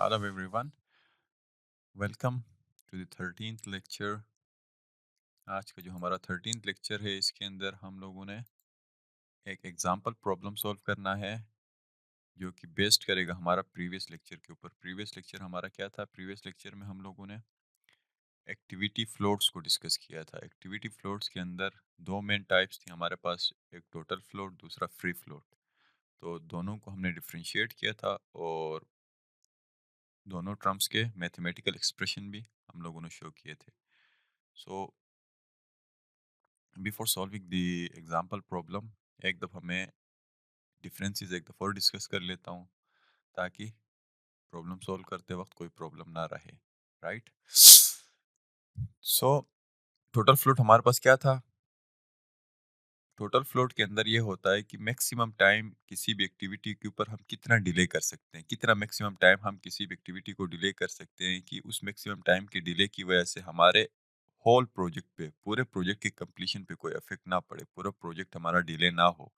Hello everyone, welcome to the 13th lecture. आज का जो हमारा 13th लेक्चर है इसके अंदर हम लोगों ने एक एग्जांपल प्रॉब्लम सॉल्व करना है जो कि बेस्ड करेगा हमारा प्रीवियस लेक्चर के ऊपर। प्रीवियस लेक्चर हमारा क्या था? प्रीवियस लेक्चर में हम लोगों ने एक्टिविटी फ्लोट्स को डिस्कस किया था। एक्टिविटी फ्लोट्स के अंदर दो मेन टाइप्स थी हमारे पास, एक टोटल फ्लोट, दूसरा फ्री फ्लोट। तो दोनों को हमने डिफ्रेंशिएट किया था और दोनों टर्म्स के मैथमेटिकल एक्सप्रेशन भी हम लोगों ने शो किए थे। So before solving the example problem एक दफ़ा मैं डिफरेंसेस एक दफ़ा और डिस्कस कर लेता हूँ ताकि प्रॉब्लम सॉल्व करते वक्त कोई प्रॉब्लम ना रहे। राइट। सो टोटल फ्लोट हमारे पास क्या था? टोटल फ्लोट के अंदर ये होता है कि मैक्सिमम टाइम किसी भी एक्टिविटी के ऊपर हम कितना डिले कर सकते हैं, कितना मैक्सिमम टाइम हम किसी भी एक्टिविटी को डिले कर सकते हैं कि उस मैक्सिमम टाइम के डिले की वजह से हमारे होल प्रोजेक्ट पे, पूरे प्रोजेक्ट की कंप्लीशन पे कोई इफेक्ट ना पड़े, पूरा प्रोजेक्ट हमारा डिले ना हो।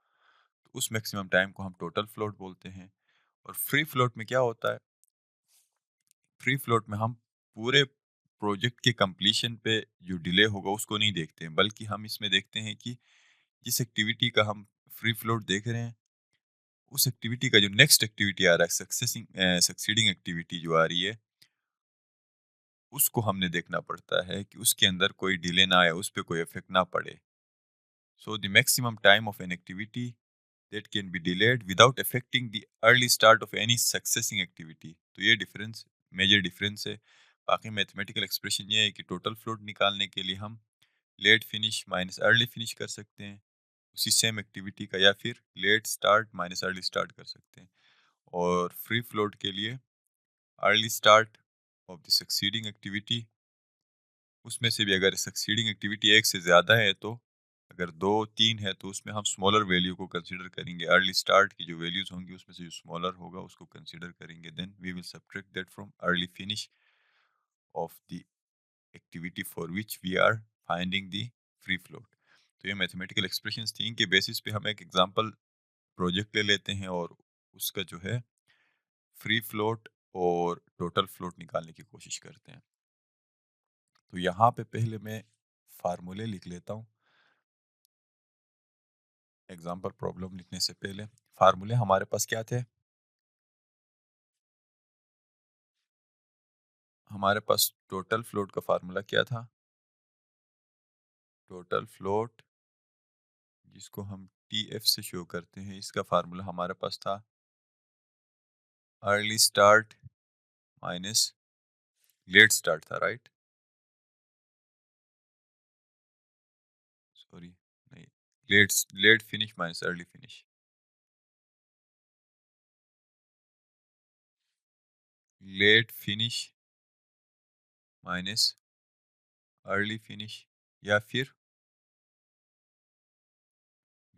तो उस मैक्सिमम टाइम को हम टोटल फ्लोट बोलते हैं। और फ्री फ्लोट में क्या होता है? फ्री फ्लोट में हम पूरे प्रोजेक्ट के कंप्लीशन पे जो डिले होगा उसको नहीं देखते हैं, बल्कि हम इसमें देखते हैं कि जिस एक्टिविटी का हम फ्री फ्लोट देख रहे हैं उस एक्टिविटी का जो नेक्स्ट एक्टिविटी आ रहा है, सक्सीडिंग एक्टिविटी जो आ रही है, उसको हमने देखना पड़ता है कि उसके अंदर कोई डिले ना आए, उस पर कोई इफेक्ट ना पड़े। So the maximum time of an activity that can be delayed without affecting the early start of any succeeding activity। तो ये डिफरेंस, मेजर डिफरेंस है। बाकी मैथमेटिकल एक्सप्रेशन ये है कि टोटल फ्लोट निकालने के लिए हम late finish minus early finish कर सकते हैं उसी सेम एक्टिविटी का, या फिर late start minus early start कर सकते हैं। और फ्री फ्लोट के लिए early start of the succeeding activity, उसमें से भी अगर सक्सीडिंग एक्टिविटी एक से ज़्यादा है तो अगर दो तीन है तो उसमें हम स्मॉलर वैल्यू को कंसीडर करेंगे। अर्ली स्टार्ट की जो वैल्यूज होंगी उसमें से जो स्मॉलर होगा उसको कंसीडर करेंगे। Then we will subtract that from early finish of the activity for which we are finding the free float. तो ये मैथमेटिकल एक्सप्रेशंस थी, इनके बेसिस पे हम एक एग्जांपल प्रोजेक्ट ले लेते हैं और उसका जो है फ्री फ्लोट और टोटल फ्लोट निकालने की कोशिश करते हैं। तो यहाँ पे पहले मैं फार्मूले लिख लेता हूँ एग्जाम्पल प्रॉब्लम लिखने से पहले। फार्मूले हमारे पास क्या थे? हमारे पास टोटल फ्लोट का फार्मूला क्या था? टोटल फ्लोट, जिसको हम टीएफ से शो करते हैं, इसका फार्मूला हमारे पास था early start minus late start था। राइट, सॉरी, नहीं, late late finish minus early finish. Late finish minus early finish, या फिर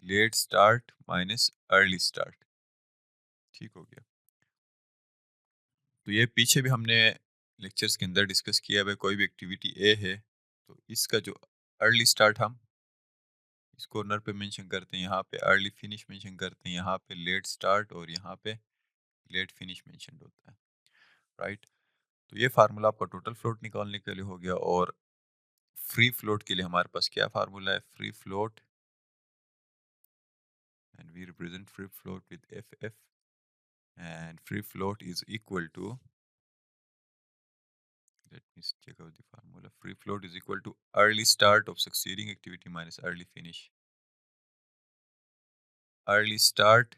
late start minus early start. ठीक हो गया। तो ये पीछे भी हमने लेक्चर्स के अंदर डिस्कस किया है। कोई भी एक्टिविटी ए है तो इसका जो अर्ली स्टार्ट हम इस कॉर्नर पे मेंशन करते हैं, यहाँ पे अर्ली फिनिश मेंशन करते हैं, यहाँ पे लेट स्टार्ट और यहाँ पे लेट फिनिश मेंशन होता है। राइट। तो ये फार्मूला आपका टोटल फ्लोट निकालने के लिए हो गया। और फ्री फ्लोट के लिए हमारे पास क्या फार्मूला है? Free float, and we represent free float with F F, and free float is equal to, let me check out the formula. Free float is equal to early start of succeeding activity minus early finish। Early start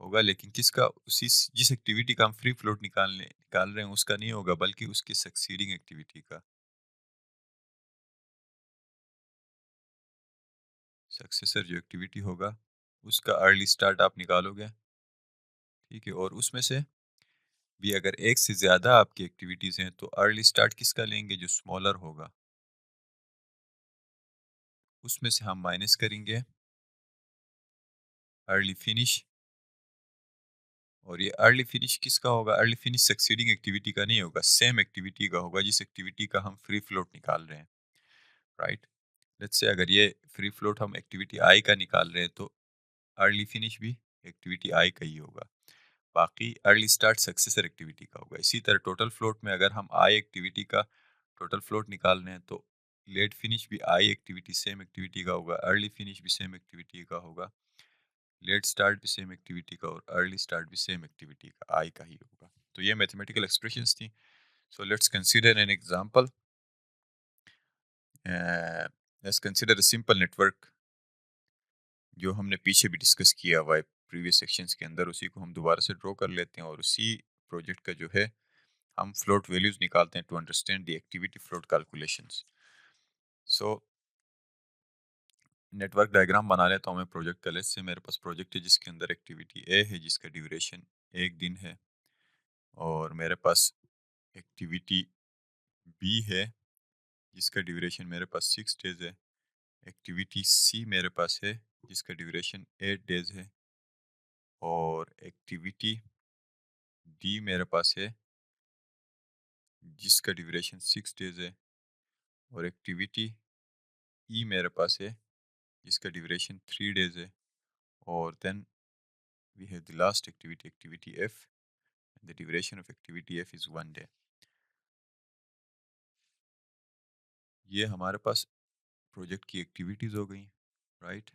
होगा लेकिन किसका? उसी जिस activity का हम free float निकाल रहे हैं उसका नहीं होगा, बल्कि उसकी सक्सीडिंग एक्टिविटी का। सक्सेसर जो एक्टिविटी होगा उसका अर्ली स्टार्ट आप निकालोगे। ठीक है। और उसमें से भी अगर एक से ज़्यादा आपकी एक्टिविटीज़ हैं तो अर्ली स्टार्ट किसका लेंगे? जो स्मॉलर होगा उसमें से हम माइनस करेंगे अर्ली फिनिश। और ये अर्ली फिनिश किसका होगा? अर्ली फिनिश सक्सीडिंग एक्टिविटी का नहीं होगा, सेम एक्टिविटी का होगा जिस एक्टिविटी का हम फ्री फ्लोट निकाल रहे हैं। राइट। लेट्स से अगर ये फ्री फ्लोट हम एक्टिविटी आई का निकाल रहे हैं तो अर्ली फिनिश भी एक्टिविटी आई का ही होगा। बाकी अर्ली स्टार्ट सक्सेसर एक्टिविटी का होगा। इसी तरह टोटल फ्लोट में अगर हम आई एक्टिविटी का टोटल फ्लोट निकाल रहे हैं तो लेट फिनिश भी आई एक्टिविटी सेम एक्टिविटी का होगा, अर्ली फिनिश भी सेम एक्टिविटी का होगा, लेट स्टार्ट भी सेम एक्टिविटी का और अर्ली स्टार्ट भी सेम एक्टिविटी का आई का ही होगा। तो ये मैथमेटिकल एक्सप्रेशंस थी। So let's consider an example. Let's consider a simple network जो हमने पीछे भी डिस्कस किया हुआ है प्रीवियस सेक्शंस के अंदर, उसी को हम दोबारा से ड्रॉ कर लेते हैं और उसी प्रोजेक्ट का जो है हम फ्लोट वैल्यूज निकालते हैं to understand the activity float calculations. So network diagram बना लेता हूँ मैं प्रोजेक्ट का। लेट्स से मेरे पास प्रोजेक्ट है जिसके अंदर एक्टिविटी ए है जिसका ड्यूरेशन 1 दिन है, और मेरे पास एक्टिविटी बी है जिसका ड्यूरेशन मेरे पास 6 डेज है, एक्टिविटी सी मेरे पास है जिसका ड्यूरेशन 8 डेज है, और एक्टिविटी डी मेरे पास है जिसका ड्यूरेशन 6 डेज है, और एक्टिविटी ई मेरे पास है जिसका ड्यूरेशन 3 डेज है, और then we have the last activity, activity F, the duration of activity F is 1 day. ये हमारे पास प्रोजेक्ट की एक्टिविटीज़ हो गई, राइट।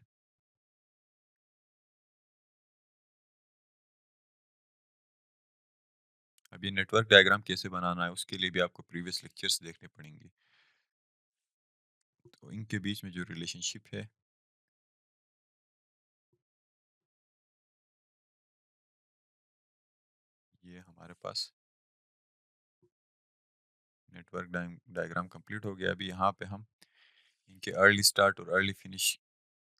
अब ये नेटवर्क डायग्राम कैसे बनाना है उसके लिए भी आपको प्रीवियस लेक्चर्स देखने पड़ेंगे। तो इनके बीच में जो रिलेशनशिप है, ये हमारे पास नेटवर्क डायग्राम कंप्लीट हो गया। अभी यहाँ पे हम इनके अर्ली स्टार्ट और early finish,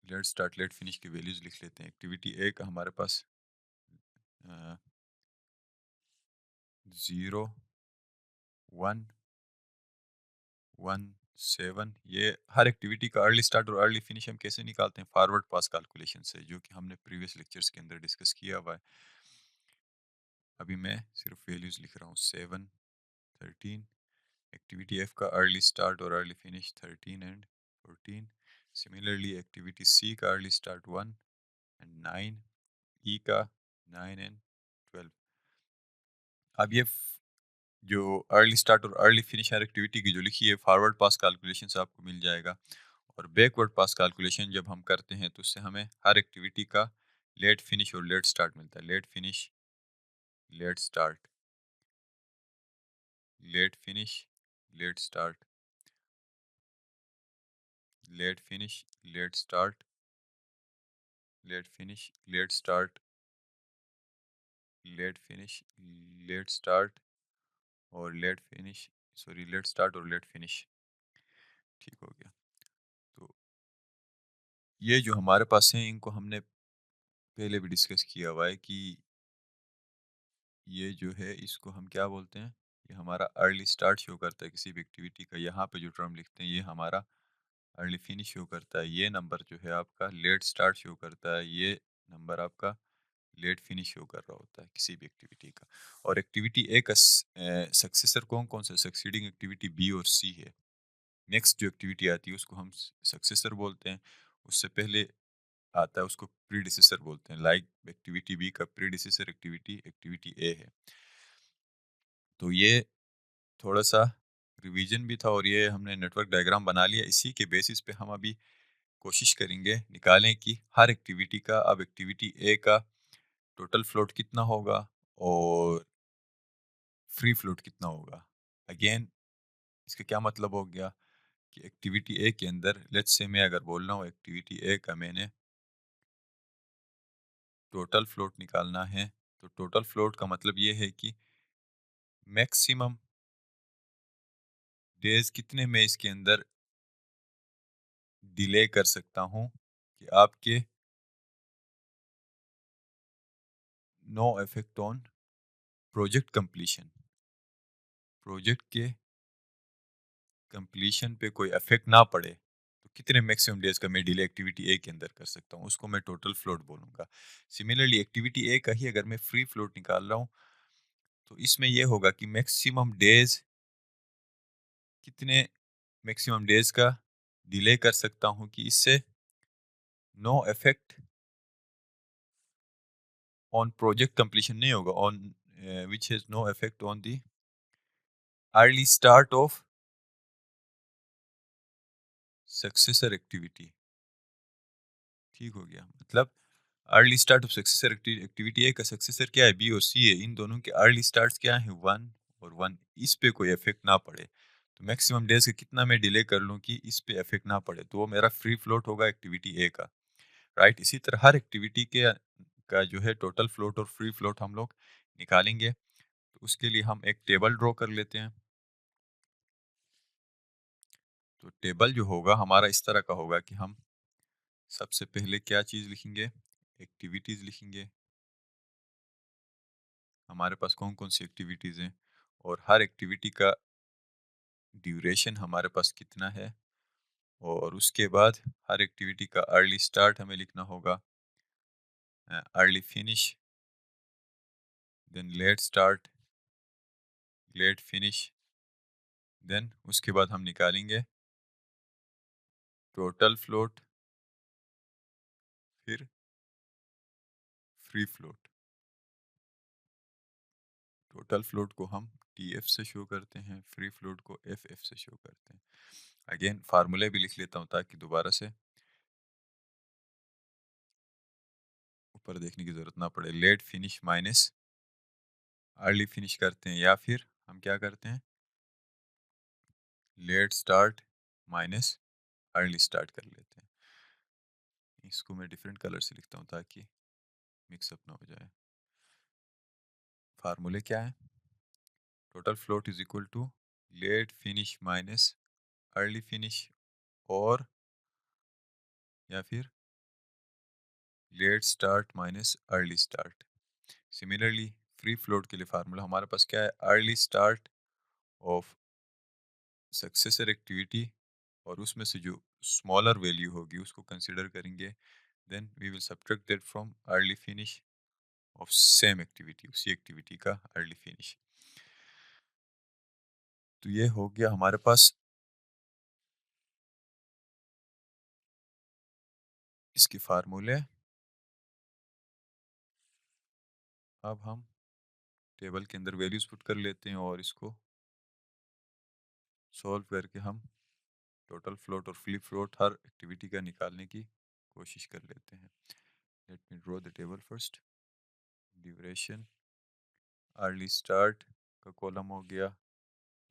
late start late finish की वैल्यूज लिख लेते हैं। एक्टिविटी ए का हमारे पास 0, 1, 1, 7। ये हर एक्टिविटी का अर्ली स्टार्ट और अर्ली फिनिश हम कैसे निकालते हैं? फॉरवर्ड पास कैलकुलेशन से, जो कि हमने प्रीवियस लेक्चर्स के अंदर डिस्कस किया हुआ है। अभी मैं सिर्फ वैल्यूज लिख रहा हूँ। 7, 13। एक्टिविटी एफ का अर्ली स्टार्ट और early finish 13 and 14। Similarly activity C का अर्ली स्टार्ट 1 एंड 9, ई का 9 एंड 12। अब ये जो अर्ली स्टार्ट और अर्ली फिनिश हर एक्टिविटी की जो लिखी है फॉरवर्ड पास कैलकुलेशन से आपको मिल जाएगा, और बैकवर्ड पास कैलकुलेशन जब हम करते हैं तो उससे हमें हर एक्टिविटी का लेट फिनिश और लेट स्टार्ट मिलता है। Late finish, late start, late finish, late start, late finish, late start, late finish, late start, late finish, late start और late finish, sorry late start और लेट फिनिश। ठीक हो गया। तो ये जो हमारे पास हैं इनको हमने पहले भी डिस्कस किया हुआ है कि ये जो है इसको हम क्या बोलते हैं। ये हमारा अर्ली स्टार्ट शो करता है किसी भी एक्टिविटी का। यहाँ पे जो टर्म लिखते हैं ये हमारा अर्ली फिनिश शो करता है। ये नंबर जो है आपका लेट स्टार्ट शो करता है। ये नंबर आपका लेट फिनिश शो कर रहा होता है किसी भी एक्टिविटी का। और एक्टिविटी ए का सक्सेसर कौन कौन सा? सक्सीडिंग एक्टिविटी बी और सी है। नेक्स्ट जो एक्टिविटी आती है उसको हम सक्सेसर बोलते हैं। उससे पहले आता है उसको प्रीडिसेसर बोलते हैं। लाइक एक्टिविटी बी का प्रीडिसेसर एक्टिविटी एक्टिविटी ए है। तो ये थोड़ा सा रिवीजन भी था और ये हमने नेटवर्क डायग्राम बना लिया। इसी के बेसिस पे हम अभी कोशिश करेंगे निकालें कि हर एक्टिविटी का, अब एक्टिविटी ए का टोटल फ्लोट कितना होगा और फ्री फ्लोट कितना होगा। अगेन इसका क्या मतलब हो गया कि एक्टिविटी ए के अंदर लेट्स से मैं अगर बोल रहा हूँ एक्टिविटी ए का मैंने टोटल फ्लोट निकालना है, तो टोटल फ्लोट का मतलब ये है कि मैक्सिमम डेज कितने में इसके अंदर डिले कर सकता हूँ कि आपके no effect on project completion, project के कंप्लीशन पे कोई इफेक्ट ना पड़े, तो कितने मैक्सिमम डेज का मैं डिले एक्टिविटी ए के अंदर कर सकता हूँ, उसको मैं टोटल फ्लोट बोलूँगा। सिमिलरली एक्टिविटी ए का ही अगर मैं फ्री फ्लोट निकाल रहा हूँ तो इसमें यह होगा कि मैक्सिमम डेज कितने, मैक्सिमम डेज का डिले कर सकता हूँ कि इससे no effect on project completion नहीं होगा, on which has no effect on the early start of successor activity. ठीक हो गया, मतलब early start of successor activity A का सक्सेसर क्या है, बी और सी है, इन दोनों के अर्ली स्टार्ट्स क्या है, 1 और 1, इस पे कोई इफेक्ट ना पड़े, तो मैक्सिमम डेज का कितना मैं डिले कर लूँ कि इस पे इफेक्ट ना पड़े, तो वो मेरा फ्री फ्लोट होगा एक्टिविटी ए का। राइट, इसी तरह हर एक्टिविटी के का जो है टोटल फ्लोट और फ्री फ्लोट हम लोग निकालेंगे, तो उसके लिए हम एक टेबल ड्रॉ कर लेते हैं। तो टेबल जो होगा हमारा इस तरह का होगा कि हम सबसे पहले क्या चीज़ लिखेंगे, एक्टिविटीज़ लिखेंगे, हमारे पास कौन कौन सी एक्टिविटीज़ हैं और हर एक्टिविटी का ड्यूरेशन हमारे पास कितना है, और उसके बाद हर एक्टिविटी का अर्ली स्टार्ट हमें लिखना होगा, early finish, then late start, late finish, then उसके बाद हम निकालेंगे टोटल फ्लोट, फिर फ्री फ्लोट। टोटल फ्लोट को हम TF से शो करते हैं, फ्री फ्लोट को FF से शो करते हैं। अगेन फार्मूले भी लिख लेता हूँ ताकि दोबारा से ऊपर देखने की ज़रूरत ना पड़े। Late finish minus early finish करते हैं, या फिर हम क्या करते हैं, late start minus early start कर लेते हैं। इसको मैं डिफरेंट कलर से लिखता हूँ ताकि मिक्सअप ना हो जाए। फार्मूले क्या है, total float is equal to late finish minus early finish, और या फिर late start minus early start. Similarly free float के लिए फार्मूला हमारे पास क्या है, early start of successor activity, और उसमें से जो स्मॉलर वैल्यू होगी उसको कंसिडर करेंगे, then we will subtract that from early finish of same activity, उसी एक्टिविटी का अर्ली फिनिश। तो ये हो गया हमारे पास इसके फार्मूले। अब हम टेबल के अंदर वैल्यूज पुट कर लेते हैं और इसको सॉल्व करके हम टोटल फ्लोट और फ्री फ्लोट हर एक्टिविटी का निकालने की कोशिश कर लेते हैं। Let me draw the table first. Duration, early start का कॉलम हो गया,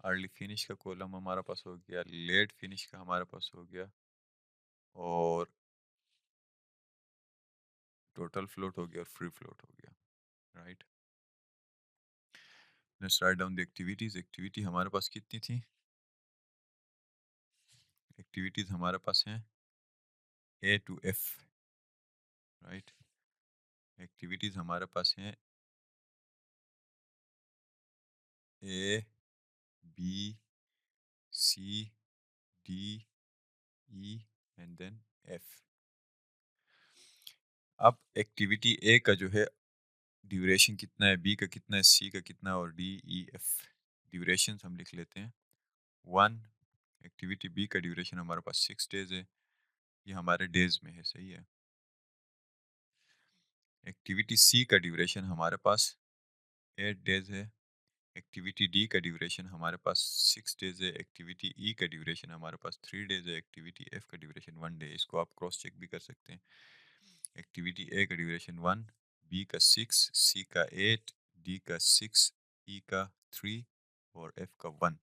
अर्ली फिनिश का कॉलम हमारे पास हो गया, लेट फिनिश का हमारे पास हो गया, और टोटल फ्लोट हो गया और फ्री फ्लोट हो गया। Right, let's write down the activities. Activity हमारे पास कितनी थी, एक्टिविटीज हमारे पास हैं A to F। Right, activities हमारे पास हैं A, B, C, D, E and then F। अब एक्टिविटी A का जो है ड्यूरेशन कितना है, B का कितना है, C का कितना है, और D, E, F ड्यूरेशन हम लिख लेते हैं 1। एक्टिविटी B का ड्यूरेशन हमारे पास 6 डेज है, ये हमारे डेज में है, सही है। एक्टिविटी C का ड्यूरेशन हमारे पास 8 डेज है, एक्टिविटी D का ड्यूरेशन हमारे पास 6 डेज है, एक्टिविटी E का ड्यूरेशन हमारे पास 3 डेज है, एक्टिविटी F का ड्यूरेशन 1 डे। इसको आप क्रॉस चेक भी कर सकते हैं। एक्टिविटी A का ड्यूरेशन 1, B का 6, C का 8, D का 6, E का 3 और F का 1।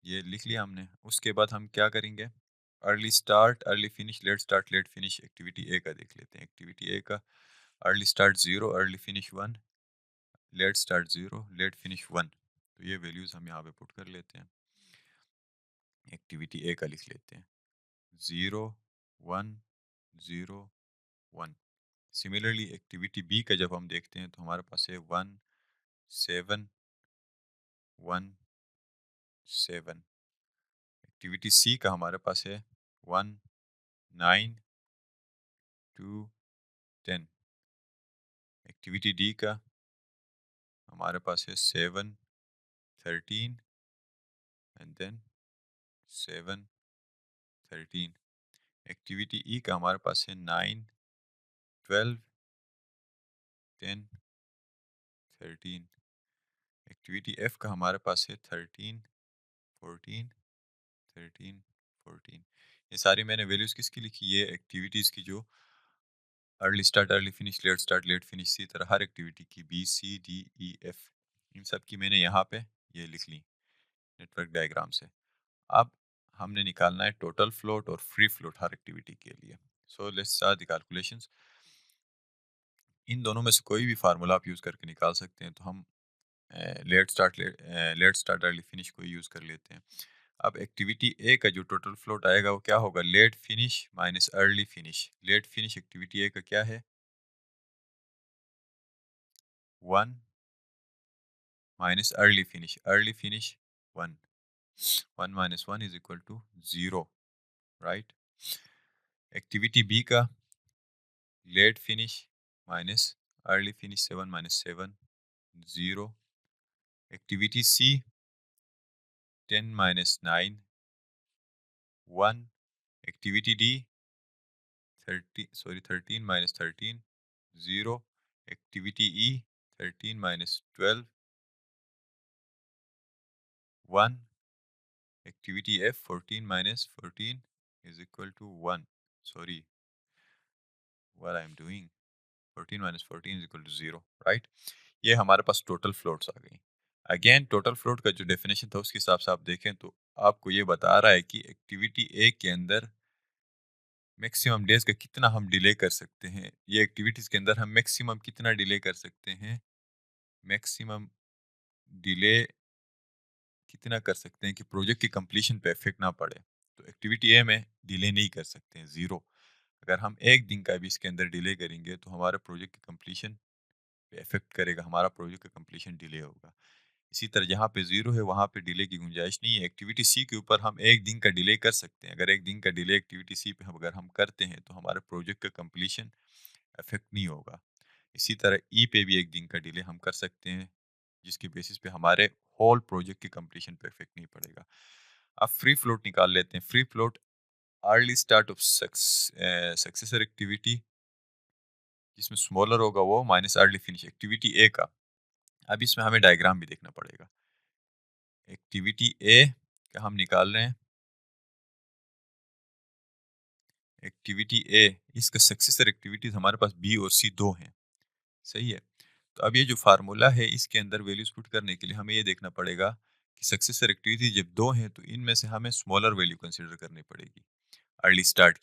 ये लिख लिया हमने। उसके बाद हम क्या करेंगे, early start, early finish, late start, late finish activity A का देख लेते हैं। एक्टिविटी ए का early start 0, early finish 1, late start 0, late finish 1। तो ये वैल्यूज़ हम यहाँ पे पुट कर लेते हैं। एक्टिविटी ए का लिख लेते हैं 0, 1, 0, 1। सिमिलरली एक्टिविटी बी का जब हम देखते हैं तो हमारे पास है 1, 7, 1, 7। एक्टिविटी सी का हमारे पास है 1, 9, 2, 10। एक्टिविटी डी का हमारे पास है 7, 13 एंड देन 7, 13। एक्टिविटी ई का हमारे पास है 9, 12 10, 13। एक्टिविटी एफ का हमारे पास है 13, 14, 13, 14। ये सारी मैंने वैल्यूज़ किसकी लिखी? ये एक्टिविटीज़ की जो early start, early finish, late start, late finish, इसी तरह हर एक्टिविटी की B, C, D, E, F, इन सब की मैंने यहाँ पे ये लिख ली नेटवर्क डायग्राम से। अब हमने निकालना है टोटल फ्लोट और फ्री फ्लोट हर एक्टिविटी के लिए। So let's start the calculations. इन दोनों में से कोई भी फार्मूला आप यूज़ करके निकाल सकते हैं। तो हम लेट स्टार्ट अर्ली फिनिश को यूज़ कर लेते हैं। अब एक्टिविटी ए का जो टोटल फ्लोट आएगा वो क्या होगा? Late finish minus early finish. Late finish activity A का क्या है? 1 minus early finish. Early finish 1। 1 minus 1 is equal to 0, right? Activity B का late finish minus early finish 7 minus 7, 0। Activity C 10 minus 9, 1। Activity D 13 minus 13, 0। Activity E 13 minus 12, 1। Activity F 14 minus 14 is equal to 1. Sorry, what I'm doing. 14 minus 14 is equal to 0, right? ये हमारे पास total floats आ गई। Again total float का जो definition था उसके हिसाब से आप देखें तो आपको ये बता रहा है कि एक्टिविटी ए के अंदर मैक्सिमम डेज का कितना हम डिले कर सकते हैं। ये एक्टिविटीज के अंदर हम मैक्सिमम कितना डिले कर सकते हैं? मैक्सिमम डिले कितना कर सकते हैं कि प्रोजेक्ट की कंप्लीशन पे इफेक्ट ना पड़े। तो एक्टिविटी ए में डिले नहीं कर सकते हैं, 0। अगर हम एक दिन का भी इसके अंदर डिले करेंगे तो हमारे प्रोजेक्ट की कंप्लीशन पे इफेक्ट करेगा, हमारा प्रोजेक्ट का कंप्लीशन डिले होगा। इसी तरह जहाँ पे 0 है वहाँ पे डिले की गुंजाइश नहीं है। एक्टिविटी सी के ऊपर हम एक दिन का डिले कर सकते हैं। अगर एक दिन का डिले एक्टिविटी सी पे अगर हम करते हैं तो हमारे प्रोजेक्ट का कंप्लीशन इफेक्ट नहीं होगा। इसी तरह ई पे भी एक दिन का डिले हम कर सकते हैं, जिसकी बेसिस पे हमारे होल प्रोजेक्ट की कंप्लीशन पे इफेक्ट नहीं पड़ेगा। अब फ्री फ्लोट निकाल लेते हैं। Free float early start of successor activity, जिसमें स्मॉलर होगा वो, minus early finish activity A का। अब इसमें हमें डायग्राम भी देखना पड़ेगा। एक्टिविटी ए का हम निकाल रहे हैं। एक्टिविटी ए, इसका सक्सेसर एक्टिविटीज हमारे पास बी और सी दो हैं, सही है। तो अब ये जो फार्मूला है इसके अंदर वैल्यूज पुट करने के लिए हमें ये देखना पड़ेगा कि सक्सेसर एक्टिविटी जब दो हैं तो इनमें से हमें स्मॉलर वैल्यू कंसिडर करनी पड़ेगी। अर्ली स्टार्ट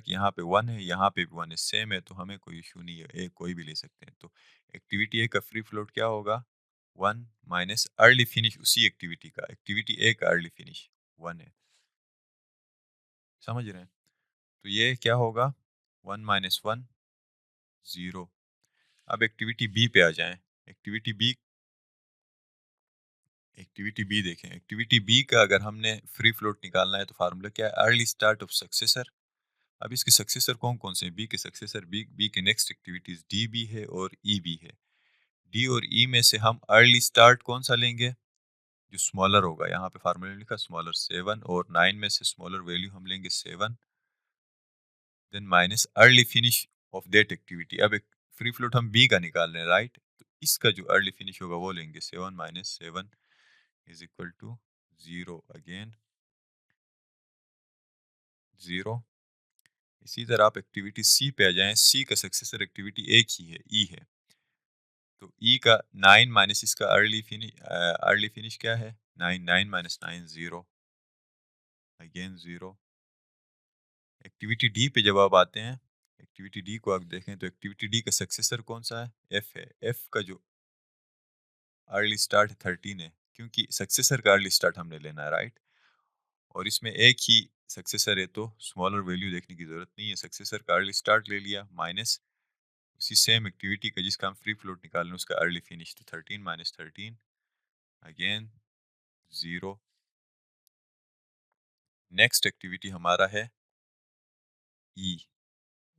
की यहाँ पे 1 है, यहाँ पे भी 1 है, सेम है, तो हमें कोई इशू नहीं है, एक कोई भी ले सकते हैं। तो एक्टिविटी ए का फ्री फ्लोट क्या होगा? 1 माइनस अर्ली फिनिश उसी एक्टिविटी का, एक्टिविटी ए का अर्ली फिनिश 1 है, समझ रहे हैं? तो ये क्या होगा? 1 माइनस 1, 0। अब एक्टिविटी बी पे आ जाएं। एक्टिविटी बी एक्टिविटी बी देखें। एक्टिविटी बी का अगर हमने फ्री फ्लोट निकालना है तो फार्मूला क्या है? Early start of successor. अब इसके सक्सेसर कौन कौन से हैं? बी के सक्सेसर, बी के नेक्स्ट एक्टिविटीज डी भी है और ई भी है। डी और ई में से हम अर्ली स्टार्ट कौन सा लेंगे? जो स्मॉलर होगा, यहाँ पे फार्मूला लिखा स्मॉलर 7, और 9 में से स्मॉलर वैल्यू हम लेंगे 7, then minus early finish of that activity. अब एक फ्री फ्लोट हम बी का निकाल रहे हैं, राइट? तो इसका जो अर्ली फिनिश होगा वो लेंगे 7 minus 7 is equal to 0 again, 0। इसी तरह आप एक्टिविटी सी पे आ जाएं। सी का सक्सेसर एक्टिविटी एक ही है, ई है। तो ई का 9 माइनस इसका अर्ली फिनिश क्या है? 9, 9 माइनस 9, 0 अगेन, 0। एक्टिविटी डी पे जब आप आते हैं, एक्टिविटी डी को आप देखें तो एक्टिविटी डी का सक्सेसर कौन सा है? एफ है। एफ का जो अर्ली स्टार्ट 13 है, क्योंकि सक्सेसर का अर्ली स्टार्ट हमने लेना है, राइट? और इसमें एक ही सक्सेसर है तो स्मॉलर वैल्यू देखने की जरूरत नहीं है। सक्सेसर का अर्ली स्टार्ट ले लिया, माइनस उसी सेम एक्टिविटी का जिसका हम फ्री फ्लोट निकाल रहे हैं उसका अर्ली फिनिश, तो 13 माइनस 13 अगेन, 0। नेक्स्ट एक्टिविटी हमारा है ई।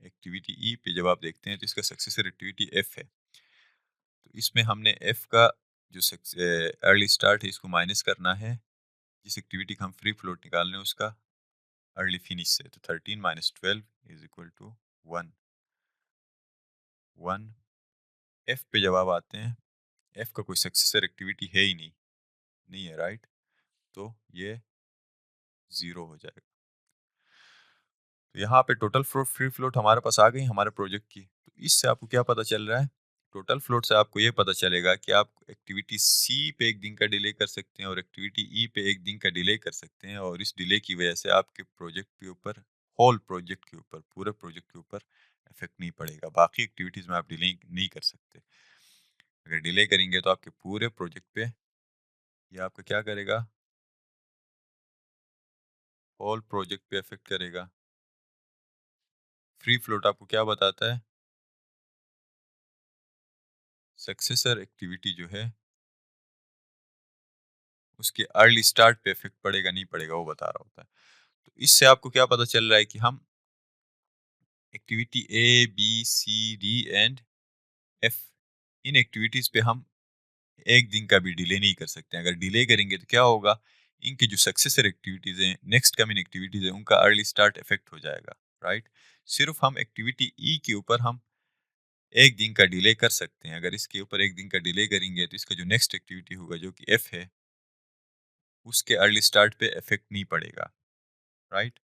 एक्टिविटी ई पे जब आप देखते हैं तो इसका सक्सेसर एक्टिविटी एफ है। तो इसमें हमने एफ का जो अर्ली स्टार्ट है इसको माइनस करना है जिस एक्टिविटी का हम फ्री फ्लोट निकाल रहे हैं उसका अर्ली फिनिश से। तो 13 minus 12 is equal to 1, 1। F पे जब आप आते हैं, एफ का कोई सक्सेसर एक्टिविटी है ही नहीं, नहीं है, राइट? तो ये ज़ीरो हो जाएगा। तो यहाँ पे टोटल फ्लोट, फ्री फ्लोट हमारे पास आ गई हमारे प्रोजेक्ट की। तो इससे आपको क्या पता चल रहा है? टोटल फ्लोट से आपको ये पता चलेगा कि आप एक्टिविटी सी पे 1 दिन का डिले कर सकते हैं और एक्टिविटी ई पे 1 दिन का डिले कर सकते हैं, और इस डिले की वजह से आपके प्रोजेक्ट के ऊपर, होल प्रोजेक्ट के ऊपर, पूरे प्रोजेक्ट के ऊपर इफेक्ट नहीं पड़ेगा। बाकी एक्टिविटीज़ में आप डिले नहीं कर सकते। अगर डिले करेंगे तो आपके पूरे प्रोजेक्ट पे ये आपका क्या करेगा? होल प्रोजेक्ट पे इफेक्ट करेगा। फ्री फ्लोट आपको क्या बताता है? सक्सेसर एक्टिविटी जो है उसके अर्ली स्टार्ट पे इफेक्ट पड़ेगा नहीं पड़ेगा वो बता रहा होता है। तो इससे आपको क्या पता चल रहा है कि हम activity A B C D and F, इन एक्टिविटीज पे हम 1 दिन का भी डिले नहीं कर सकते। अगर डिले करेंगे तो क्या होगा? इनकी जो सक्सेसर एक्टिविटीज हैं, नेक्स्ट कमिंग एक्टिविटीज हैं, उनका अर्ली स्टार्ट इफेक्ट हो जाएगा, राइट? सिर्फ हम एक्टिविटी ई के ऊपर हम 1 दिन का डिले कर सकते हैं। अगर इसके ऊपर 1 दिन का डिले करेंगे तो इसका जो नेक्स्ट एक्टिविटी होगा जो कि एफ है, उसके अर्ली स्टार्ट पे इफेक्ट नहीं पड़ेगा, राइट?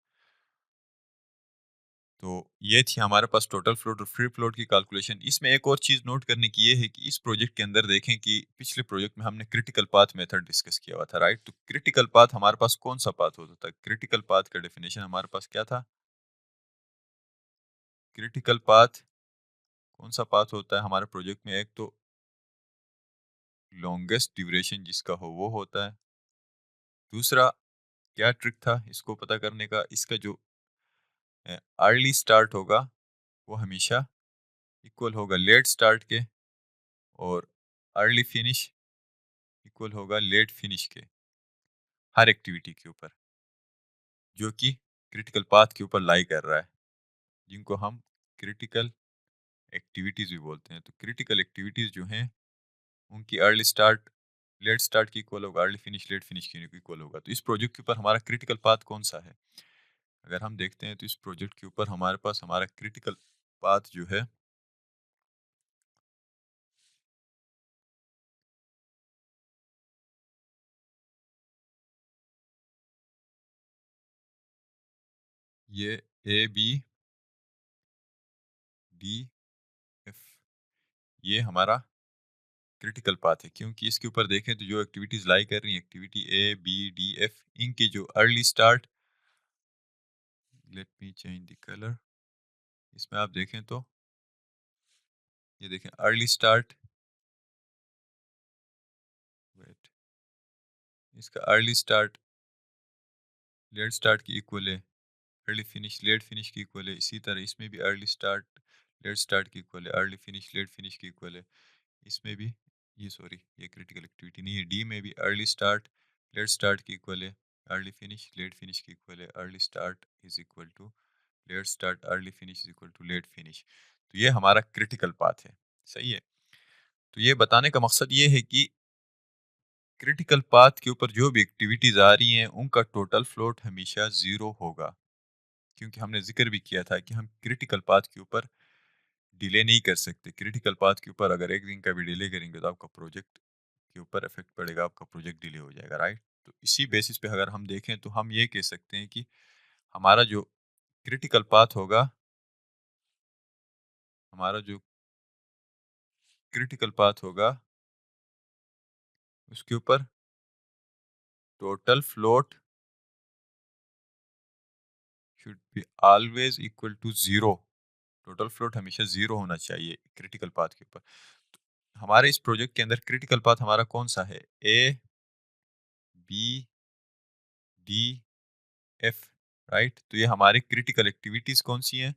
तो ये थी हमारे पास टोटल फ्लोट और फ्री फ्लोट की कैलकुलेशन। इसमें एक और चीज़ नोट करने की ये है कि इस प्रोजेक्ट के अंदर देखें कि पिछले प्रोजेक्ट में हमने क्रिटिकल पाथ मेथड डिस्कस किया हुआ था, राइट? तो क्रिटिकल पाथ हमारे पास कौन सा पाथ होता था? क्रिटिकल पाथ का डेफिनेशन हमारे पास क्या था? क्रिटिकल पाथ कौन सा पाथ होता है हमारे प्रोजेक्ट में? एक तो लॉन्गेस्ट ड्यूरेशन जिसका हो वो होता है। दूसरा क्या ट्रिक था इसको पता करने का? इसका जो अर्ली स्टार्ट होगा वो हमेशा इक्वल होगा लेट स्टार्ट के, और अर्ली फिनिश इक्वल होगा लेट फिनिश के, हर एक्टिविटी के ऊपर जो कि क्रिटिकल पाथ के ऊपर लाई कर रहा है, जिनको हम क्रिटिकल एक्टिविटीज भी बोलते हैं। तो क्रिटिकल एक्टिविटीज जो हैं उनकी अर्ली स्टार्ट लेट स्टार्ट की इक्वल होगा, अर्ली फिनिश लेट फिनिश की इक्वल होगा। तो इस प्रोजेक्ट के ऊपर हमारा क्रिटिकल पाथ कौन सा है? अगर हम देखते हैं तो इस प्रोजेक्ट के ऊपर हमारे पास हमारा क्रिटिकल पाथ जो है ये ए बी डी एफ, ये हमारा क्रिटिकल पाथ है, क्योंकि इसके ऊपर देखें तो जो एक्टिविटीज लाई कर रही हैं, activity A B D F, इनकी जो early start, let me change the colour, इसमें आप देखें तो ये देखें अर्ली स्टार्ट, वेट, इसका अर्ली स्टार्ट लेट स्टार्ट की इक्वल है, अर्ली फिनिश लेट फिनिश की इक्वल है। इसी तरह इसमें भी अर्ली स्टार्ट लेट स्टार्ट की इक्वल है, अर्ली फिनिश लेट फिनिश की इक्वल है। इसमें भी ये सॉरी ये क्रिटिकल एक्टिविटी नहीं है। डी में भी अर्ली स्टार्ट लेट स्टार्ट की इक्वल है, अर्ली फिनिश लेट फिनिश की इक्वल है। Early start is equal to late start, early finish is equal to late finish. तो ये हमारा क्रिटिकल पाथ है, सही है। तो ये बताने का मकसद ये है कि क्रिटिकल पाथ के ऊपर जो भी एक्टिविटीज आ रही हैं उनका टोटल फ्लोट हमेशा ज़ीरो होगा, क्योंकि हमने जिक्र भी किया था कि हम क्रिटिकल पाथ के ऊपर डिले नहीं कर सकते। क्रिटिकल पाथ के ऊपर अगर 1 दिन का भी डिले करेंगे तो आपका प्रोजेक्ट के ऊपर इफेक्ट पड़ेगा, आपका प्रोजेक्ट डिले हो जाएगा, राइट? तो इसी बेसिस पे अगर हम देखें तो हम ये कह सकते हैं कि हमारा जो क्रिटिकल पाथ होगा, हमारा जो क्रिटिकल पाथ होगा उसके ऊपर total float should be always equal to zero. Total float हमेशा ज़ीरो होना चाहिए क्रिटिकल पाथ के ऊपर। तो हमारे इस प्रोजेक्ट के अंदर क्रिटिकल पाथ हमारा कौन सा है? A B D F, right? तो ये हमारी क्रिटिकल एक्टिविटीज कौन सी हैं?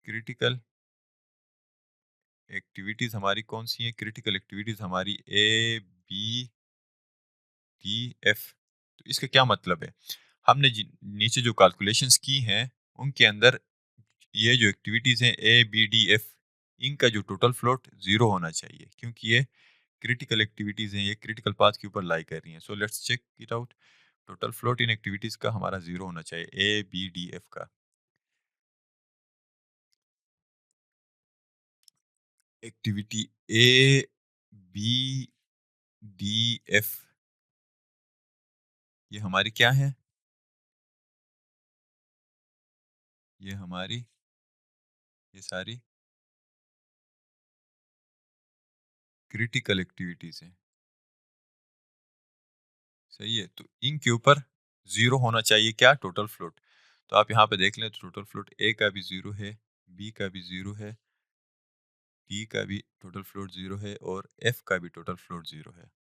क्रिटिकल एक्टिविटीज हमारी कौन सी हैं? क्रिटिकल एक्टिविटीज हमारी ए बी डी एफ। तो इसका क्या मतलब है? हमने नीचे जो कैलकुलेशंस की हैं उनके अंदर ये जो एक्टिविटीज हैं ए बी डी एफ, इनका जो टोटल फ्लोट ज़ीरो होना चाहिए, क्योंकि ये क्रिटिकल एक्टिविटीज हैं, ये क्रिटिकल पाथ के ऊपर लाई कर रही हैं। So let's check it out. Total float इन एक्टिविटीज का हमारा ज़ीरो होना चाहिए, ए बी डी एफ का। Activity A, B, D, F, ये हमारी क्या है? ये हमारी, ये सारी क्रिटिकल एक्टिविटीज हैं। सही है, तो इनके ऊपर जीरो होना चाहिए क्या? Total float. तो आप यहाँ पे देख लें तो टोटल फ्लोट ए का भी जीरो है, बी का भी जीरो है, डी का भी टोटल फ्लोट जीरो है और एफ का भी टोटल फ्लोट जीरो है।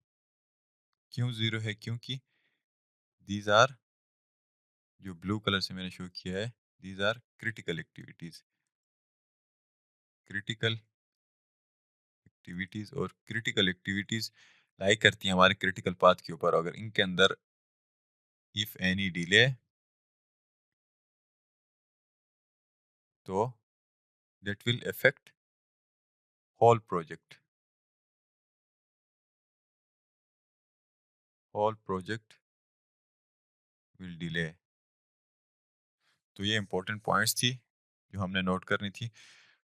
क्यों जीरो है? क्योंकि दीज आर, जो ब्लू कलर से मैंने शो किया है, these are critical activities. Critical activities, और क्रिटिकल एक्टिविटीज लाई करती हैं हमारे क्रिटिकल पाथ के ऊपर। अगर इनके अंदर इफ एनी डिले, तो that will affect whole project, whole project will delay. तो ये इंपॉर्टेंट पॉइंट्स थी जो हमने नोट करनी थी।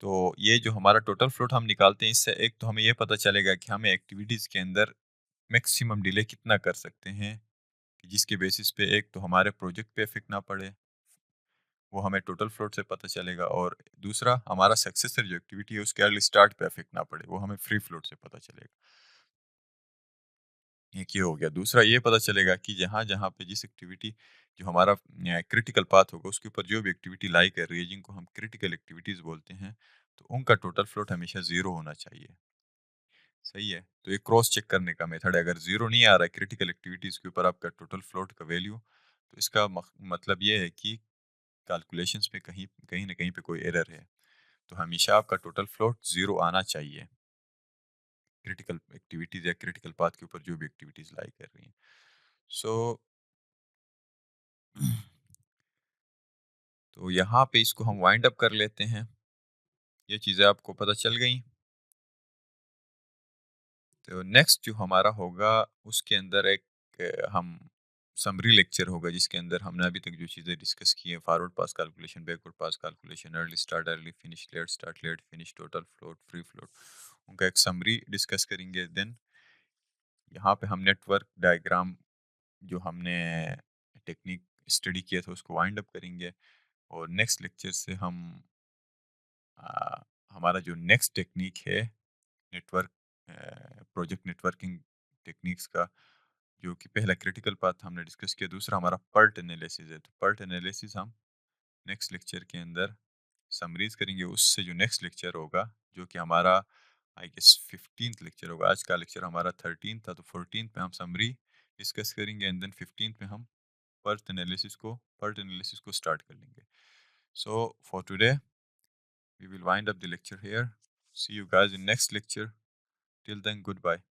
तो ये जो हमारा टोटल फ्लोट हम निकालते हैं, इससे एक तो हमें ये पता चलेगा कि हमें एक्टिविटीज़ के अंदर मैक्सिमम डिले कितना कर सकते हैं, कि जिसके बेसिस पे एक तो हमारे प्रोजेक्ट पे इफेक्ट ना पड़े, वो हमें टोटल फ्लोट से पता चलेगा, और दूसरा हमारा सक्सेसर जो एक्टिविटी है उसके अर्ली स्टार्ट पे इफेक्ट ना पड़े, वो हमें फ्री फ्लोट से पता चलेगा। एक ये हो गया। दूसरा ये पता चलेगा कि जहाँ जहाँ पे जिस एक्टिविटी, जो हमारा क्रिटिकल पाथ होगा उसके ऊपर जो भी एक्टिविटी लाई कर रही है, जिनको हम क्रिटिकल एक्टिविटीज़ बोलते हैं, तो उनका टोटल फ्लोट हमेशा ज़ीरो होना चाहिए। सही है, तो ये क्रॉस चेक करने का मेथड है। अगर ज़ीरो नहीं आ रहा है क्रिटिकल एक्टिविटीज़ के ऊपर आपका टोटल फ्लोट का वैल्यू, तो इसका मतलब ये है कि कैलकुलेशंस में कहीं कहीं ना कहीं पे कोई एरर है। तो हमेशा आपका टोटल फ्लोट ज़ीरो आना चाहिए क्रिटिकल एक्टिविटीज़ या क्रिटिकल पाथ के ऊपर जो भी एक्टिविटीज़ लाई कर रही हैं। सो तो यहाँ पे इसको हम वाइंड अप कर लेते हैं। ये चीज़ें आपको पता चल गई। तो नेक्स्ट जो हमारा होगा उसके अंदर एक हम समरी लेक्चर होगा, जिसके अंदर हमने अभी तक जो चीज़ें डिस्कस की हैं, forward pass calculation, backward pass calculation, early start, early finish, late start, late finish, total float, free float, उनका एक समरी डिस्कस करेंगे। देन यहाँ पे हम नेटवर्क डायग्राम, जो हमने टेक्निक स्टडी किया था, उसको वाइंड अप करेंगे। और नेक्स्ट लेक्चर से हम हमारा जो नेक्स्ट टेक्निक है नेटवर्क, प्रोजेक्ट नेटवर्किंग टेक्निक्स का, जो कि पहला क्रिटिकल पाथ हमने डिस्कस किया, दूसरा हमारा पर्ट एनालिसिस है। तो पर्ट एनालिसिस हम नेक्स्ट लेक्चर के अंदर समरीज करेंगे। उससे जो नेक्स्ट लेक्चर होगा, जो कि हमारा आई गेस 15th लेक्चर होगा, आज का लेक्चर हमारा 13 था, तो 14 पे हम समरी डिस्कस करेंगे, एंड देन 15 पे हम पर्ट एनालिसिस को स्टार्ट कर लेंगे। So for today we will wind up the lecture here. See you guys in next lecture. Till then, goodbye.